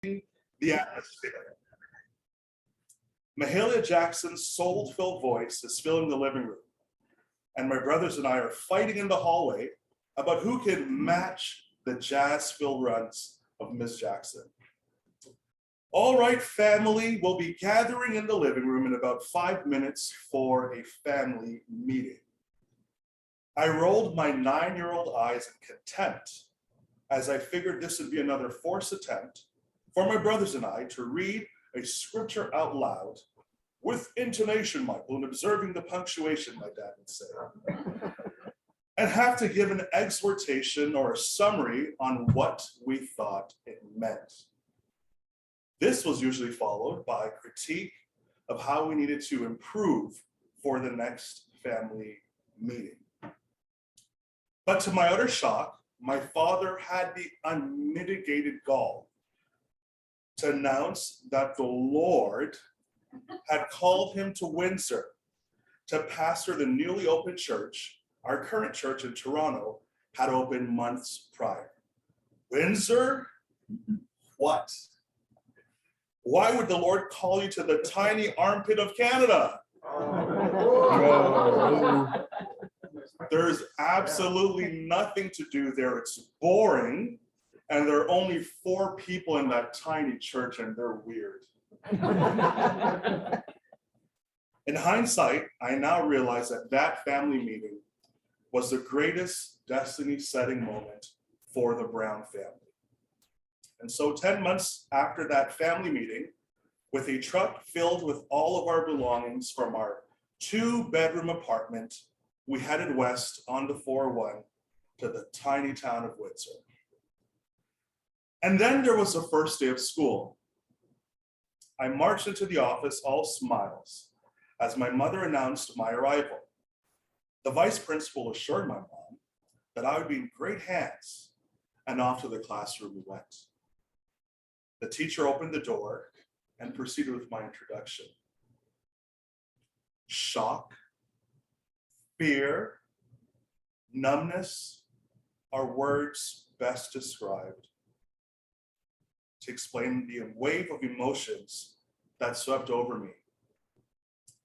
the atmosphere. Mahalia Jackson's soul-filled voice is filling the living room, and my brothers and I are fighting in the hallway about who can match the jazz-filled runs of Miss Jackson. All right, family, we'll be gathering in the living room in about 5 minutes for a family meeting. I rolled my 9-year-old eyes in contempt as I figured this would be another forced attempt for my brothers and I to read a scripture out loud with intonation, Michael, and observing the punctuation, my dad would say, and have to give an exhortation or a summary on what we thought it meant. This was usually followed by a critique of how we needed to improve for the next family meeting. But to my utter shock, my father had the unmitigated gall to announce that the Lord had called him to Windsor to pastor the newly opened church. Our current church in Toronto had opened months prior. Windsor? What? Why would the Lord call you to the tiny armpit of Canada? There's absolutely nothing to do there. It's boring. And there are only 4 people in that tiny church, and they're weird. In hindsight, I now realize that that family meeting was the greatest destiny-setting moment for the Brown family. And so 10 months after that family meeting, with a truck filled with all of our belongings from our 2-bedroom apartment, we headed west on the 401 to the tiny town of Windsor. And then there was the first day of school. I marched into the office all smiles as my mother announced my arrival. The vice principal assured my mom that I would be in great hands, and off to the classroom we went. The teacher opened the door and proceeded with my introduction. Shock, fear, numbness are words best described to explain the wave of emotions that swept over me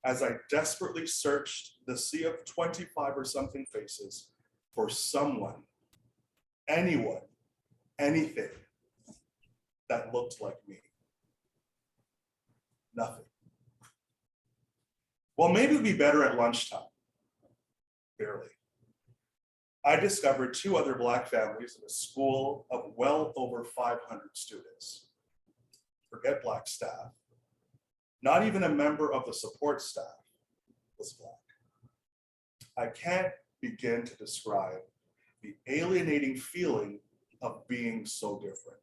as I desperately searched the sea of 25 or something faces for someone, anyone, anything that looked like me. Nothing. Well, maybe it'd be better at lunchtime. Barely. I discovered 2 other Black families in a school of well over 500 students. Forget Black staff. Not even a member of the support staff was Black. I can't begin to describe the alienating feeling of being so different.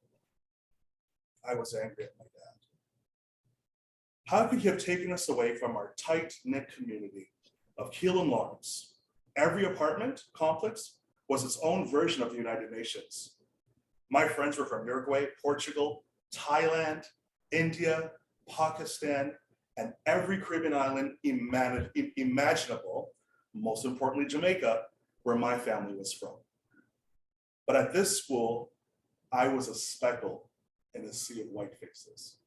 I was angry at my dad. How could he have taken us away from our tight-knit community of Keele and Lawrence? Every apartment complex was its own version of the United Nations. My friends were from Uruguay, Portugal, Thailand, India, Pakistan, and every Caribbean island imaginable, most importantly Jamaica, where my family was from. But at this school, I was a speckle in a sea of white faces.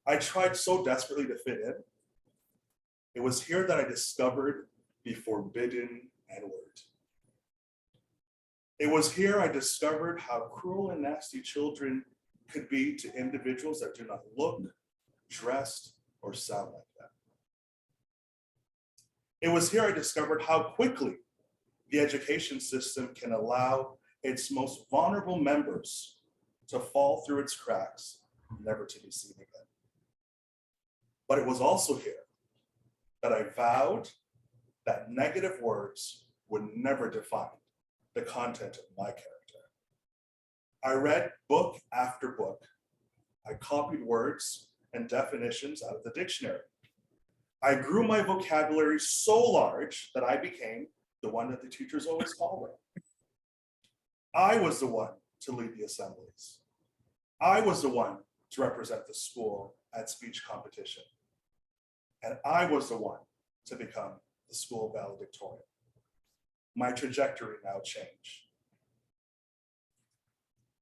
I tried so desperately to fit in. It was here that I discovered the forbidden N-word. It was here I discovered how cruel and nasty children could be to individuals that do not look, dress, or sound like them. It was here I discovered how quickly the education system can allow its most vulnerable members to fall through its cracks, never to be seen again. But it was also here that I vowed that negative words would never define the content of my character. I read book after book. I copied words and definitions out of the dictionary. I grew my vocabulary so large that I became the one that the teachers always called her. I was the one to lead the assemblies. I was the one to represent the school at speech competition. And I was the one to become the school valedictorian. My trajectory now changed.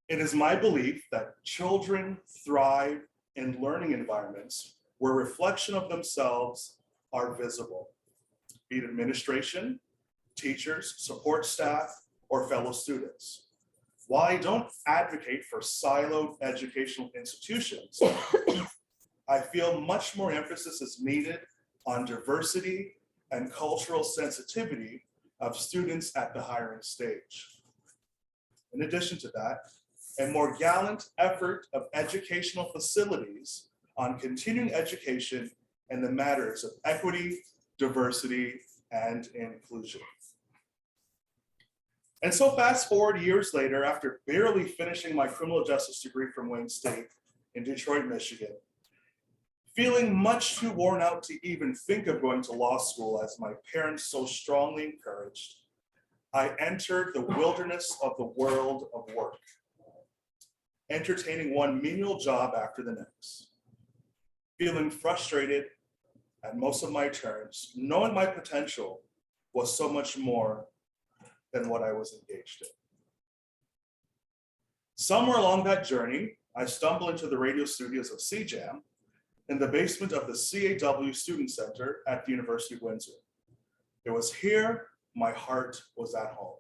It is my belief that children thrive in learning environments where reflection of themselves are visible, be it administration, teachers, support staff, or fellow students. While I don't advocate for siloed educational institutions, I feel much more emphasis is needed on diversity and cultural sensitivity of students at the hiring stage. In addition to that, a more gallant effort of educational facilities on continuing education in the matters of equity, diversity, and inclusion. And so fast forward years later, after barely finishing my criminal justice degree from Wayne State in Detroit, Michigan, feeling much too worn out to even think of going to law school as my parents so strongly encouraged, I entered the wilderness of the world of work, entertaining one menial job after the next, feeling frustrated at most of my turns, knowing my potential was so much more than what I was engaged in. Somewhere along that journey, I stumbled into the radio studios of CJAM in the basement of the CAW Student Center at the University of Windsor. It was here my heart was at home.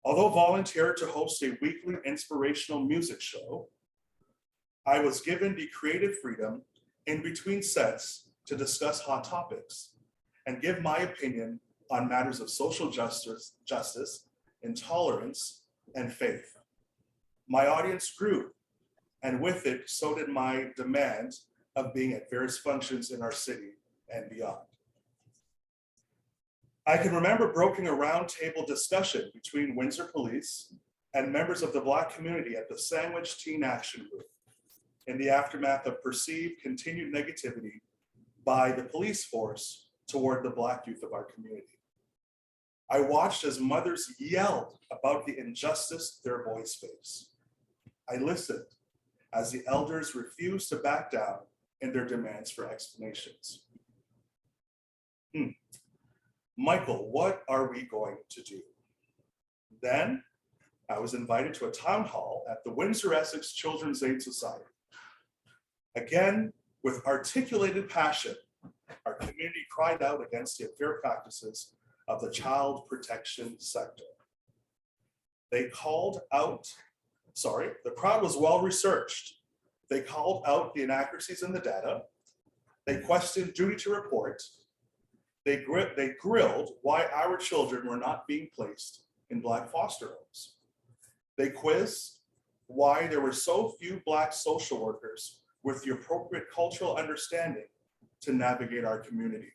Although volunteered to host a weekly inspirational music show, I was given the creative freedom in between sets to discuss hot topics and give my opinion on matters of social justice, intolerance, and faith. My audience grew, and with it, so did my demand of being at various functions in our city and beyond. I can remember broking a roundtable discussion between Windsor Police and members of the Black community at the Sandwich Teen Action Group in the aftermath of perceived continued negativity by the police force toward the Black youth of our community. I watched as mothers yelled about the injustice their boys face. I listened as the elders refused to back down in their demands for explanations. Michael, what are we going to do? Then I was invited to a town hall at the Windsor Essex Children's Aid Society. Again, with articulated passion, our community cried out against the unfair practices of the child protection sector. They called out, the crowd was well researched. They called out the inaccuracies in the data. They questioned duty to report. They grilled why our children were not being placed in Black foster homes. They quizzed why there were so few Black social workers with the appropriate cultural understanding to navigate our community.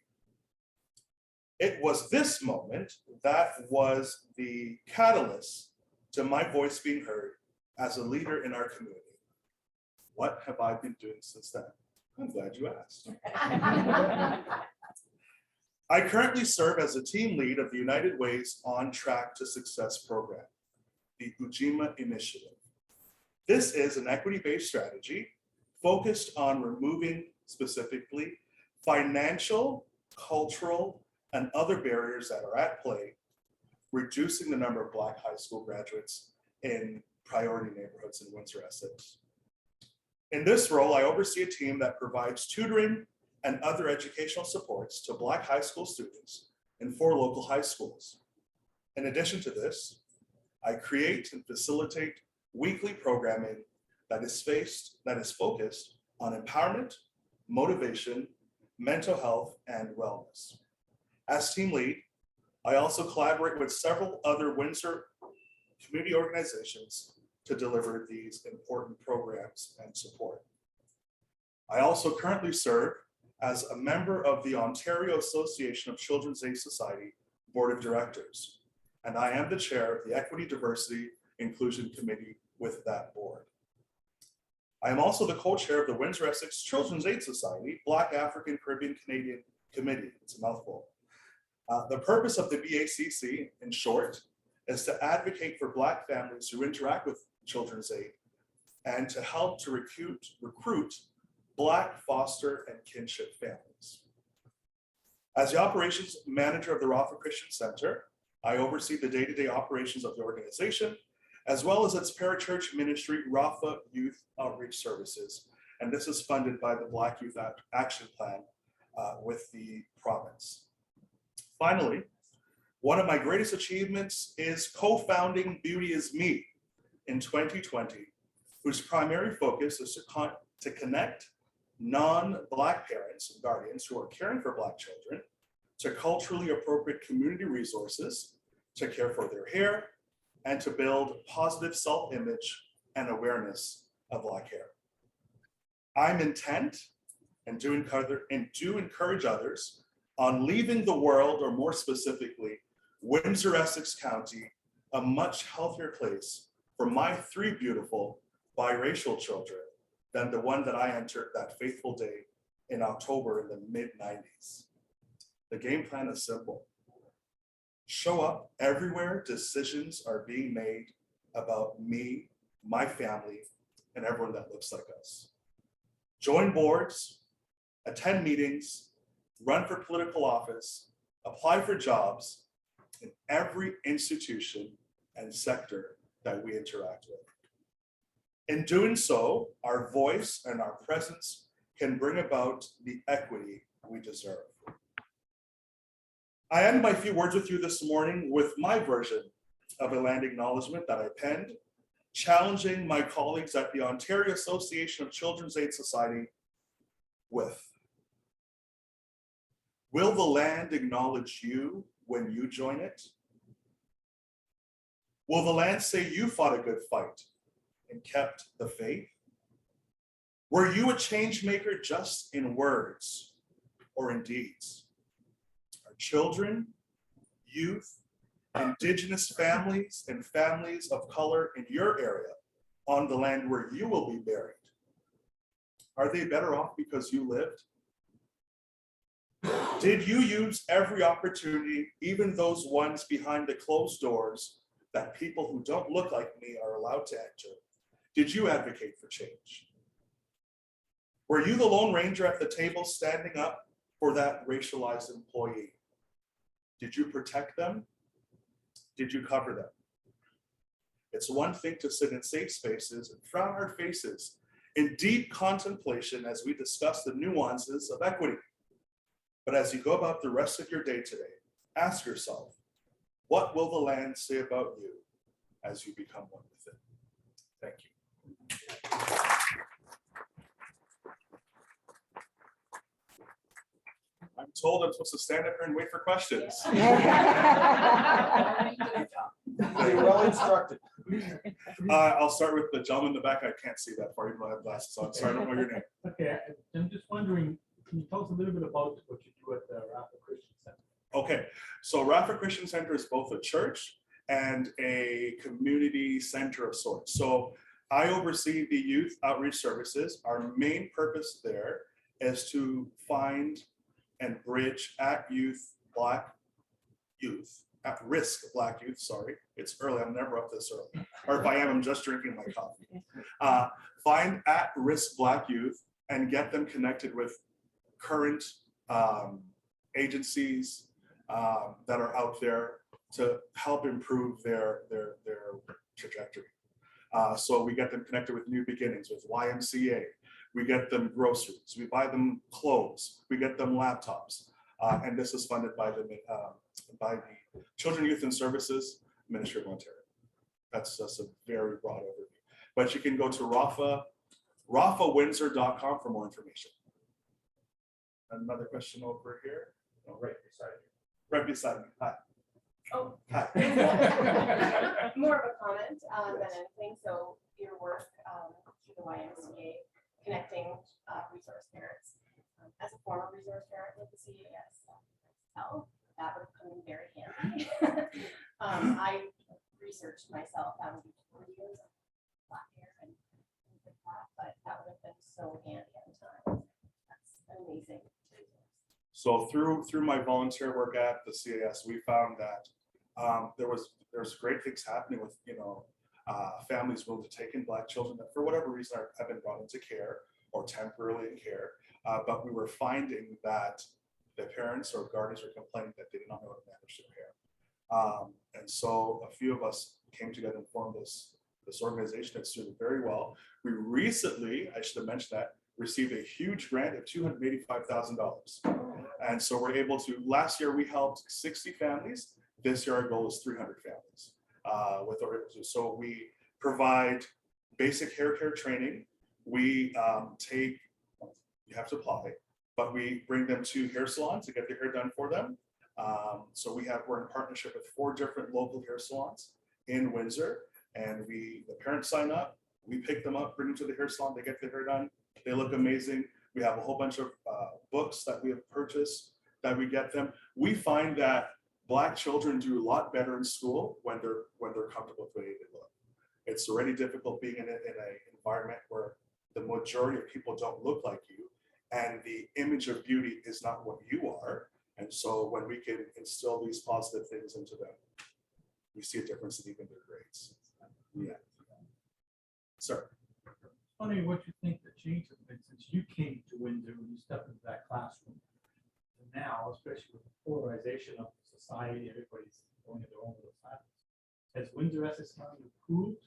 It was this moment that was the catalyst to my voice being heard as a leader in our community. What have I been doing since then? I'm glad you asked. I currently serve as a team lead of the United Way's On Track to Success program, the Ujima initiative. This is an equity-based strategy focused on removing specifically financial, cultural, and other barriers that are at play, reducing the number of Black high school graduates in priority neighborhoods in Windsor, Essex. In this role, I oversee a team that provides tutoring and other educational supports to Black high school students in 4 local high schools. In addition to this, I create and facilitate weekly programming that is focused on empowerment, motivation, mental health, and wellness. As team lead, I also collaborate with several other Windsor community organizations to deliver these important programs and support. I also currently serve as a member of the Ontario Association of Children's Aid Society Board of Directors, and I am the chair of the Equity, Diversity, Inclusion Committee with that board. I am also the co-chair of the Windsor Essex Children's Aid Society Black African Caribbean Canadian Committee. It's a mouthful. The purpose of the BACC, in short, is to advocate for Black families who interact with Children's Aid and to help to recruit Black foster and kinship families. As the operations manager of the Rafa Christian Center, I oversee the day-to-day operations of the organization as well as its parachurch ministry, Rafa Youth Outreach Services. And this is funded by the Black Youth Action Plan with the province. Finally, one of my greatest achievements is co-founding Beauty Is Me in 2020, whose primary focus is to connect non-Black parents and guardians who are caring for Black children to culturally appropriate community resources to care for their hair and to build positive self-image and awareness of Black hair. I'm intent and do encourage others on leaving the world, or more specifically, Windsor, Essex County, a much healthier place for my 3 beautiful biracial children than the one that I entered that fateful day in October in the mid-90s. The game plan is simple. Show up everywhere decisions are being made about me, my family, and everyone that looks like us. Join boards, attend meetings, run for political office, apply for jobs in every institution and sector that we interact with. In doing so, our voice and our presence can bring about the equity we deserve. I end my few words with you this morning with my version of a land acknowledgement that I penned, challenging my colleagues at the Ontario Association of Children's Aid Society with: will the land acknowledge you when you join it? Will the land say you fought a good fight and kept the faith? Were you a change maker just in words or in deeds? Are children, youth, Indigenous families, and families of color in your area on the land where you will be buried, are they better off because you lived? Did you use every opportunity, even those ones behind the closed doors that people who don't look like me are allowed to enter? Did you advocate for change? Were you the Lone Ranger at the table standing up for that racialized employee? Did you protect them? Did you cover them? It's one thing to sit in safe spaces and frown our faces in deep contemplation as we discuss the nuances of equity. But as you go about the rest of your day today, ask yourself, what will the land say about you as you become one with it? Thank you. I'm told I'm supposed to stand up here and wait for questions. You're well instructed. I'll start with the gentleman in the back. I can't see that far, even though I have glasses on. Sorry, I don't know your name. Okay, I'm just wondering, can you tell us a little bit about what you do at the Rafa Christian Center? Okay, so Rafa Christian Center is both a church and a community center of sorts. So I oversee the youth outreach services. Our main purpose there is to find and bridge Black youth, at risk Black youth, sorry. It's early, I'm never up this early. Or if I am, I'm just drinking my coffee. Find at-risk Black youth and get them connected with current agencies that are out there to help improve their trajectory. So we get them connected with New Beginnings, with YMCA. We get them groceries, we buy them clothes, we get them laptops. And this is funded by the Children, Youth and Services Ministry of Ontario. That's just a very broad overview. But you can go to rafawindsor.com for more information. Another question over here. Oh, right beside you. Right beside me. Hi. Oh, Hi. more of a comment than anything. So your work through the YMCA, connecting resource parents. As a former resource parent with the CAS, that would come in very handy. I researched myself, found videos of Black hair and things like that, but that would have been so handy at the time. That's amazing. So through my volunteer work at the CAS, we found that there's great things happening with families willing to take in Black children that for whatever reason have been brought into care or temporarily in care, but we were finding that the parents or guardians were complaining that they did not know how to manage their hair. And so a few of us came together and formed this organization that's doing very well. We recently, I should have mentioned that, received a huge grant of $285,000. And so we're able to, last year we helped 60 families. This year our goal is 300 families with our, so we provide basic hair care training. We you have to apply, but we bring them to hair salons to get their hair done for them. So we're in partnership with 4 different local hair salons in Windsor, and the parents sign up, we pick them up, bring them to the hair salon, they get their hair done, they look amazing. We have a whole bunch of books that we have purchased that we get them. We find that Black children do a lot better in school when they're comfortable with the way they look. It's already difficult being in an environment where the majority of people don't look like you, and the image of beauty is not what you are. And so when we can instill these positive things into them, we see a difference in even their grades. Yeah. Sir. Wondering what you think the change has been since you came to Windsor when you stepped into that classroom to now, especially with the polarization of society, everybody's going to their own little silos. Has Windsor SSM improved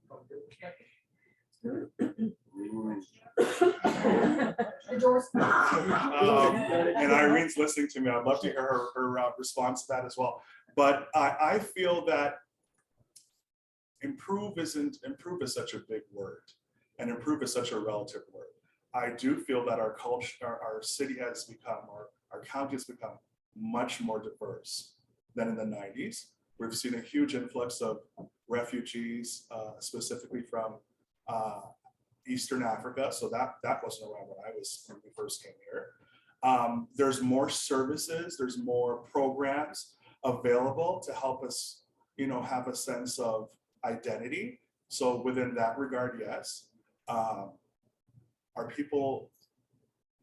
from your perspective? The door's And Irene's listening to me. I'd love to hear her response to that as well. But I feel that improve is such a big word, and improve is such a relative word. I do feel that our culture, our city has become, our county has become much more diverse than in the 90s. We've seen a huge influx of refugees, specifically from Eastern Africa. So that wasn't around when we first came here. There's more services, there's more programs available to help us, have a sense of identity. So within that regard, yes. Are people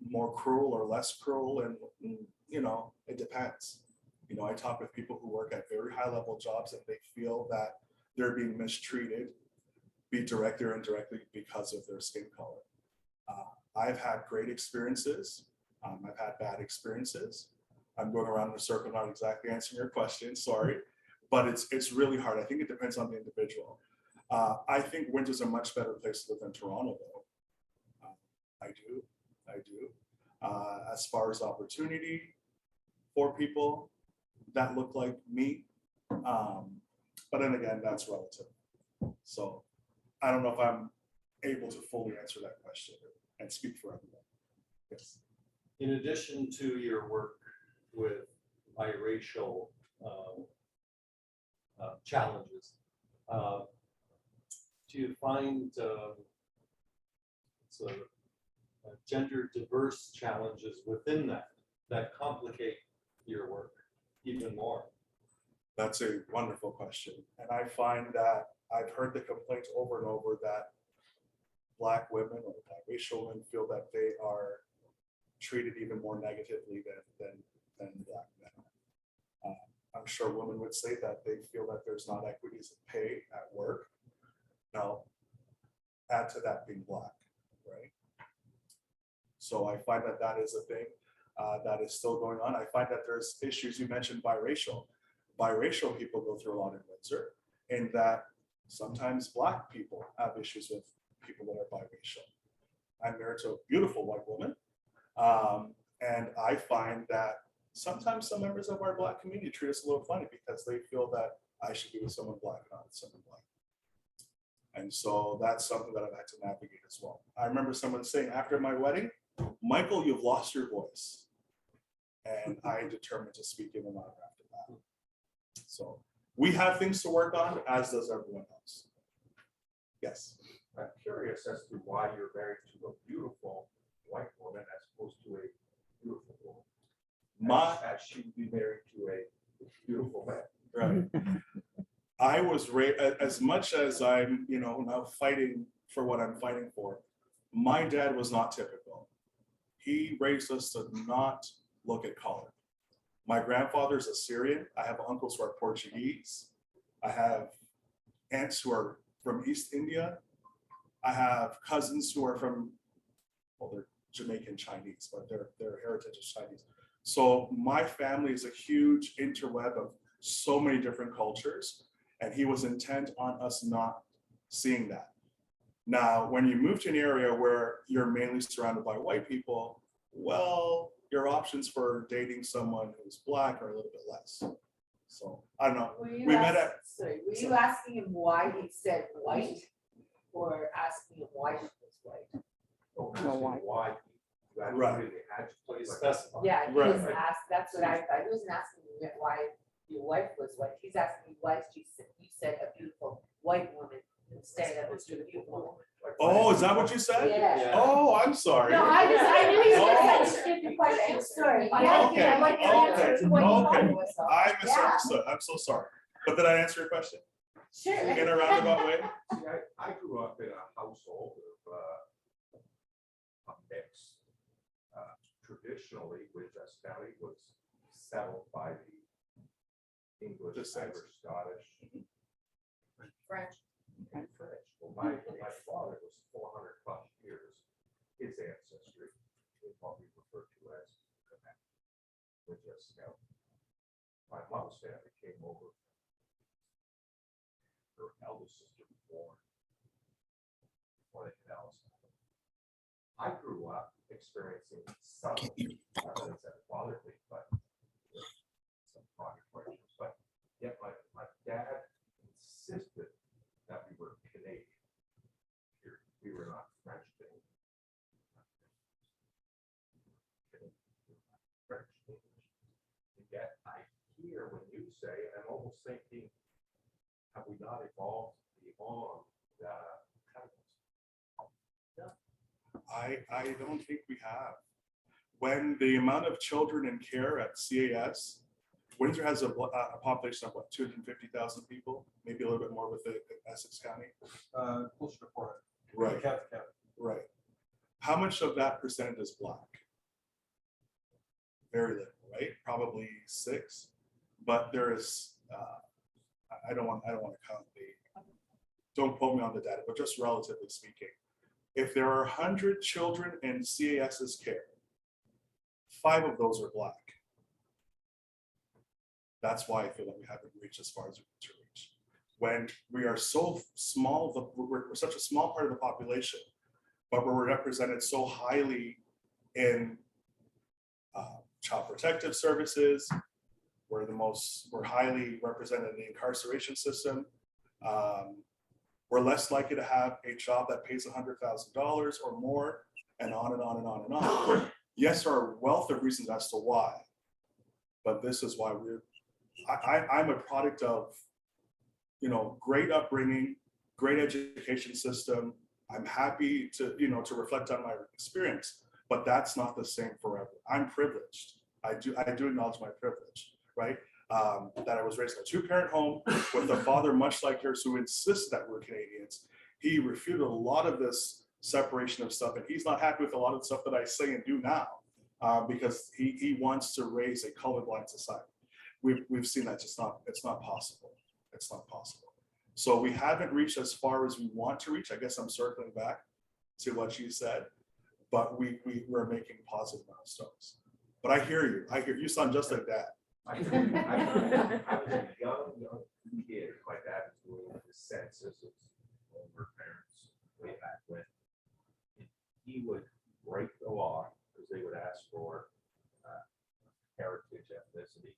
more cruel or less cruel? And it depends. I talk with people who work at very high level jobs and they feel that they're being mistreated, be directly or indirectly, because of their skin color. I've had great experiences. I've had bad experiences. I'm going around in a circle, not exactly answering your question, sorry, but it's really hard. I think it depends on the individual. I think Windsor's a much better place to live than Toronto, though. I do. As far as opportunity for people that look like me, but then again, that's relative. So I don't know if I'm able to fully answer that question and speak for everyone. Yes. In addition to your work with biracial challenges, do you find gender diverse challenges within that complicate your work even more? That's a wonderful question. And I find that I've heard the complaints over and over that Black women or biracial women feel that they are treated even more negatively than Black men. I'm sure women would say that they feel that there's not equities in pay at work. Now, add to that being Black, right? So I find that is a thing that is still going on. I find that there's issues. You mentioned biracial. Biracial people go through a lot in Windsor, in that sometimes Black people have issues with people that are biracial. I'm married to a beautiful white woman, and I find that sometimes some members of our Black community treat us a little funny because they feel that I should be with someone Black and not with someone Black. And so that's something that I've had to navigate as well. I remember someone saying after my wedding, "Michael, you've lost your voice." And I determined to speak in and out after that. So we have things to work on, as does everyone else. Yes. I'm curious as to why you're married to a beautiful white woman as opposed to a beautiful woman. As she'd be married to a beautiful man. Right. I was raised, as much as I'm, now fighting for what I'm fighting for, my dad was not typical. He raised us to not look at color. My grandfather's Assyrian. I have uncles who are Portuguese. I have aunts who are from East India. I have cousins who are from, well, they're Jamaican Chinese, but their heritage is Chinese. So my family is a huge interweb of so many different cultures. And he was intent on us not seeing that. Now, when you move to an area where you're mainly surrounded by white people, well, your options for dating someone who's black are a little bit less. So I don't know. Were We you met asking, at, sorry, were you asking him why he said white? Or asking him why she was white? Oh, asking why you actually Right. really had to play like Specify. Yeah, he Right. was asked, that's what I thought, he wasn't asking me why your wife was white, he's asking me why you said a beautiful white woman instead of a beautiful woman. oh, is that what you said? Yeah. Oh, I'm sorry. No, I knew you were Oh. gonna say stupid question, sorry. Okay, I like your answer to what you thought okay. it was. so. I misunderstood. I'm so sorry. But did I answer your question Sure. in a roundabout way? See, I grew up in a household of a mix. Traditionally, Windsor County was settled by the English, Descent. Irish, Scottish, French. and French. Well, my father was 400 plus years, his ancestry is what we refer to as Quebec, Windsor County. My mom's family came over. Her eldest sister was born before anything else. I grew up experiencing some, not that it's that bothered me, but some project questions, but yet my dad insisted that we were Canadian. We were not French Canadian. French English. And yet I hear when you say, and I'm almost thinking, have we not evolved beyond the I don't think we have. When the amount of children in care at CAS, Windsor has a population of what, 250,000 people, maybe a little bit more with the Essex County. Closer to 400. Right, Catholic County. right. How much of that percentage is black? Very little, right? Probably 6. But there is, I don't want to count the, don't quote me on the data, but just relatively speaking, if there are 100 children in CAS's care, 5 of those are black. That's why I feel like we haven't reached as far as we need to reach. When we are so small, we're such a small part of the population, but we're represented so highly in child protective services. We're highly represented in the incarceration system. We're less likely to have a job that pays $100,000 or more, and on and on and on and on. Yes, there are a wealth of reasons as to why, but this is why I'm a product of, great upbringing, great education system. I'm happy to, to reflect on my experience, but that's not the same forever. I'm privileged. I do acknowledge my privilege, right? That I was raised in a 2-parent home with a father much like yours who insists that we're Canadians. He refuted a lot of this separation of stuff, and he's not happy with a lot of the stuff that I say and do now because he wants to raise a colorblind society. We've seen that it's not possible. It's not possible. So we haven't reached as far as we want to reach. I guess I'm circling back to what you said, but we're making positive milestones. But I hear you. You sound just like that. I was a young kid. My dad was doing the census of older parents way back when. He would break the law because they would ask for heritage, ethnicity.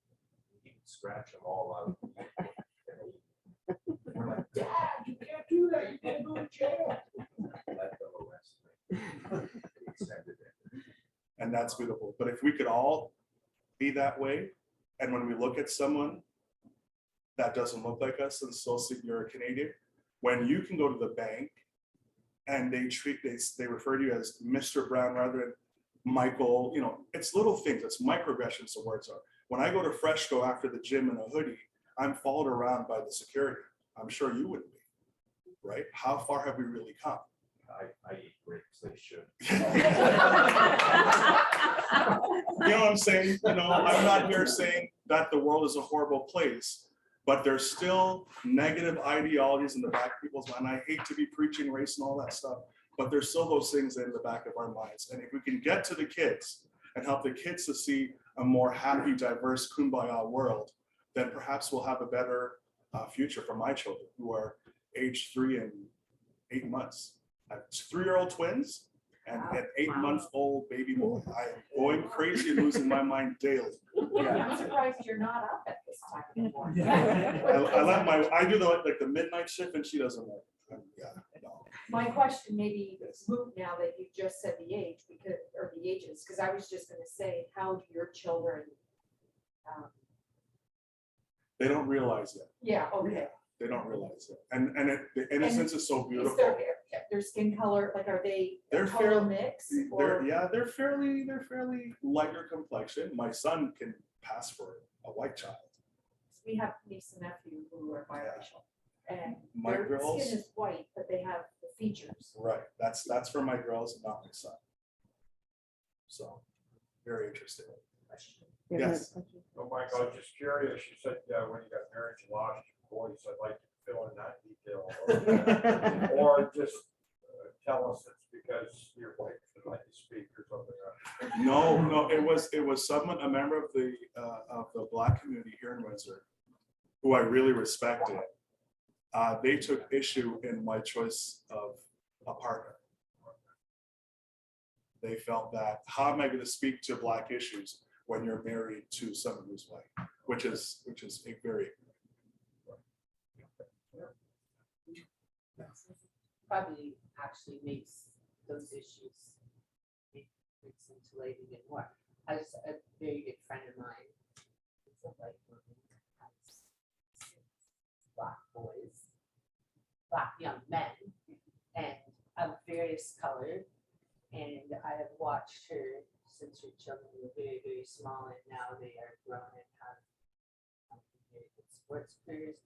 He would scratch them all out. And we're like, Dad, you can't do that. You can't go to jail. Let them arrest me. He sent it in. And that's beautiful. But if we could all be that way, and when we look at someone that doesn't look like us and still see you're a Canadian, when you can go to the bank and they refer to you as Mr. Brown rather than Michael, it's little things, it's microaggressions the words are. When I go to Freshco after the gym in a hoodie, I'm followed around by the security. I'm sure you wouldn't be, right? How far have we really come? I eat grapes, they should. You know what I'm saying? I'm not here saying that the world is a horrible place, but there's still negative ideologies in the back of people's mind. I hate to be preaching race and all that stuff, but there's still those things in the back of our minds. And if we can get to the kids and help the kids to see a more happy, diverse, kumbaya world, then perhaps we'll have a better future for my children who are age 3 and 8 months. I have 3-year-old twins and an 8-month-old baby boy. I am going crazy and losing my mind daily. I'm surprised you're not up at this time in the morning. I do the midnight shift and she doesn't work. Yeah, no. My question may be moot now that you just said the age, because, or the ages, because I was just gonna say, how do your children? They don't realize it. Yeah, okay. They don't realize it. And the innocence is so Is beautiful. their skin color, like, are they They're color fair- mix? They're fairly lighter complexion. My son can pass for a white child. We have niece and nephew who are biracial, and My their girls- skin is white, but they have the features. Right, that's for my girls and not my son. So, very interesting. Yes, Oh, Mike, I was just curious, you said when you got married, you lost your voice, I'd like to fill in that detail. Or just tell us it's because your wife would like to speak or something. no, it was someone, a member of the Black community here in Windsor, who I really respected. They took issue in my choice of a partner. They felt that, how am I going to speak to Black issues when you're married to someone who's white, which is a very Probably actually makes those issues scintillating and what. I was a very good friend of mine. It's a white woman, has 6 Black boys, Black young men, and of various colors. And I have watched her since her children were very, very small, and now they are grown and have very good sports careers.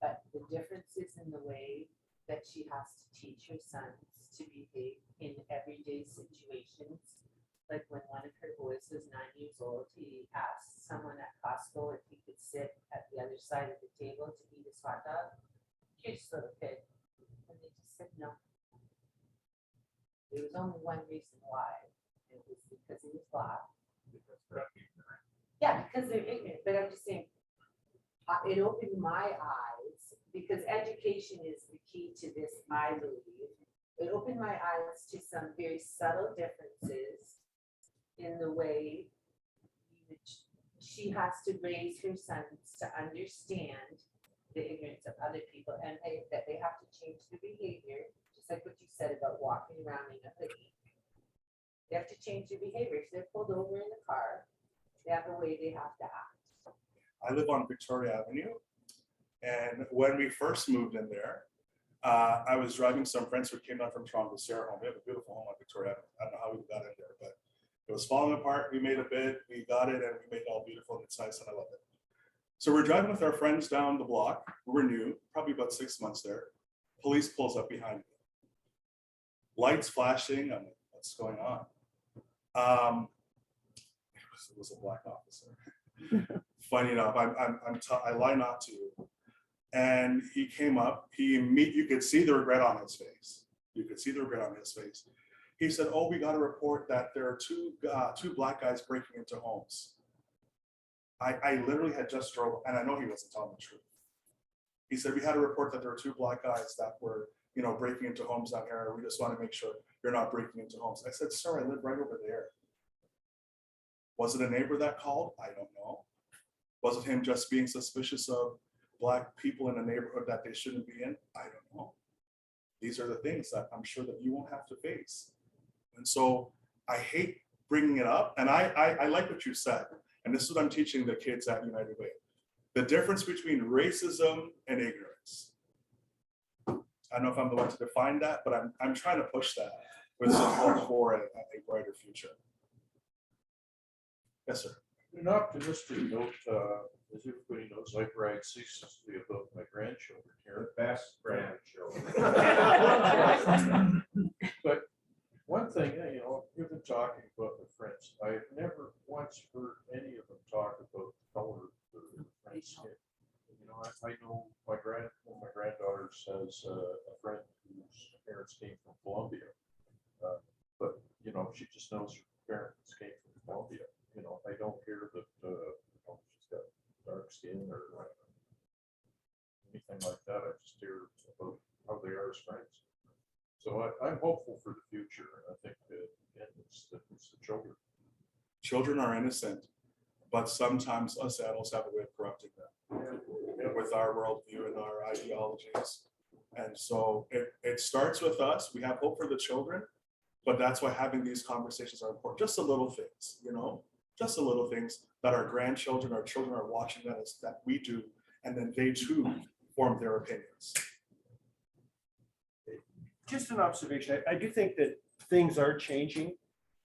But the difference is in the way that she has to teach her sons to behave in everyday situations. Like when one of her boys was 9 years old, he asked someone at Costco if he could sit at the other side of the table to eat his hot dog. Cute little kid. And they just said no. There was only one reason why. It was because he was Black. Yeah, because they're ignorant. But I'm just saying, it opened my eyes, because education is the key to this, I believe. It opened my eyes to some very subtle differences in the way she has to raise her sons to understand the ignorance of other people, and that they have to change the behavior, just like what you said about walking around in a hoodie. They have to change their behavior. If they're pulled over in the car, they have a way they have to act. I live on Victoria Avenue. And when we first moved in there, I was driving some friends who came down from Toronto to see our home. We have a beautiful home on Victoria Avenue. I don't know how we got in there, but it was falling apart. We made a bid, we got it, and we made it all beautiful and it's nice, and I love it. So we're driving with our friends down the block. We're new, probably about 6 months there. Police pulls up behind me. Lights flashing. I'm like, what's going on? It was a Black officer. Funny enough, I lie not to. And he came up. You could see the regret on his face. You could see the regret on his face. He said, "Oh, we got a report that there are two Black guys breaking into homes." I literally had just drove, and I know he wasn't telling the truth. He said, "We had a report that there were 2 Black guys that were, breaking into homes down here. We just want to make sure you're not breaking into homes." I said, "Sir, I live right over there." Was it a neighbor that called? I don't know. Was it him just being suspicious of Black people in a neighborhood that they shouldn't be in? I don't know. These are the things that I'm sure that you won't have to face. And so I hate bringing it up. And I like what you said. And this is what I'm teaching the kids at United Way. The difference between racism and ignorance. I don't know if I'm the one to define that, but I'm trying to push that with support for a brighter future. Yes, sir. An optimistic note, as everybody knows, I brag ceaselessly about my grandchildren The here. best grandchildren. But one thing, we've been talking about the French. I've never once heard any of them talk about the color of the French skin. I know one of my granddaughters has a friend whose parents came from Colombia. But, she just knows her parents came from Colombia. I don't hear that she's got dark skin or anything like that. I just hear about how they are as friends. So I'm hopeful for the future. I think that, again, it's the children. Children are innocent, but sometimes us adults have a way of corrupting them with our worldview and our ideologies. And so it starts with us. We have hope for the children, but that's why having these conversations are important. Just the little things, you know, just the little things that our grandchildren, our children are watching that we do, and then they too form their opinions. Just an observation. I do think that things are changing.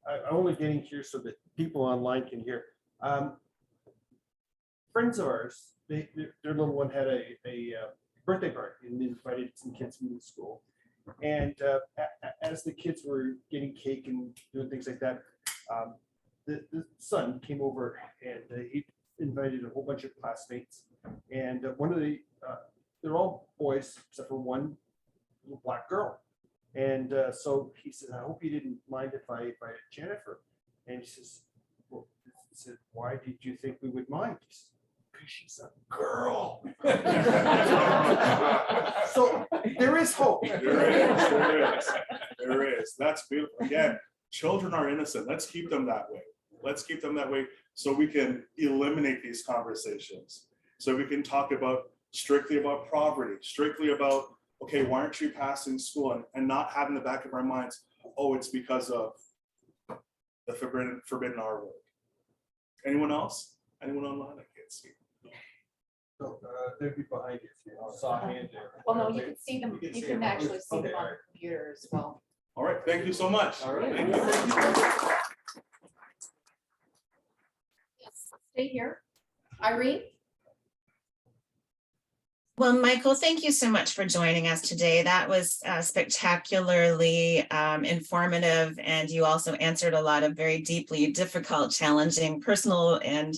I'm only getting here so that people online can hear. Friends of ours, their little one had a birthday party and invited some kids from the school. And as the kids were getting cake and doing things like that, the son came over and he invited a whole bunch of classmates. And one of they're all boys except for one little black girl. And so he said, I hope you didn't mind if I invited Jennifer. And he says, well, he said, why did you think we would mind? He says, because she's a girl. So there is hope. There is. That's beautiful. Again, children are innocent. Let's keep them that way. Let's keep them that way so we can eliminate these conversations. So we can talk strictly about poverty, strictly about, okay, why aren't you passing school? And not have in the back of our minds, oh, it's because of the forbidden R word. Anyone else? Anyone online? I can't see. So, they'd be behind you if you saw a hand there. Well, no, you can see them, you can actually see Okay. them on the computer as well. All right, thank you so much. All right. Thank you. Yes, stay here. Irene? Well, Michael, thank you so much for joining us today. That was spectacularly informative, and you also answered a lot of very deeply difficult, challenging, personal and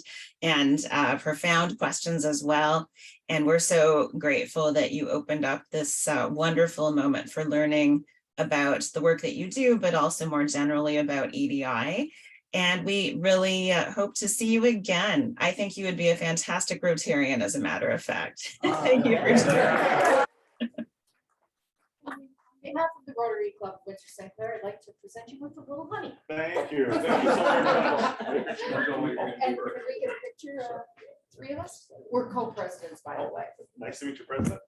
profound questions as well. And we're so grateful that you opened up this wonderful moment for learning about the work that you do, but also more generally about EDI. And we really hope to see you again. I think you would be a fantastic Rotarian, as a matter of fact. Thank you for sharing. On behalf of the Rotary Club of Windsor St. Clair, I'd like to present you with a little honey. Thank you. Thank you so very much. And can we get a picture of the three of us? We're co-presidents, by the way. Nice to meet you, President.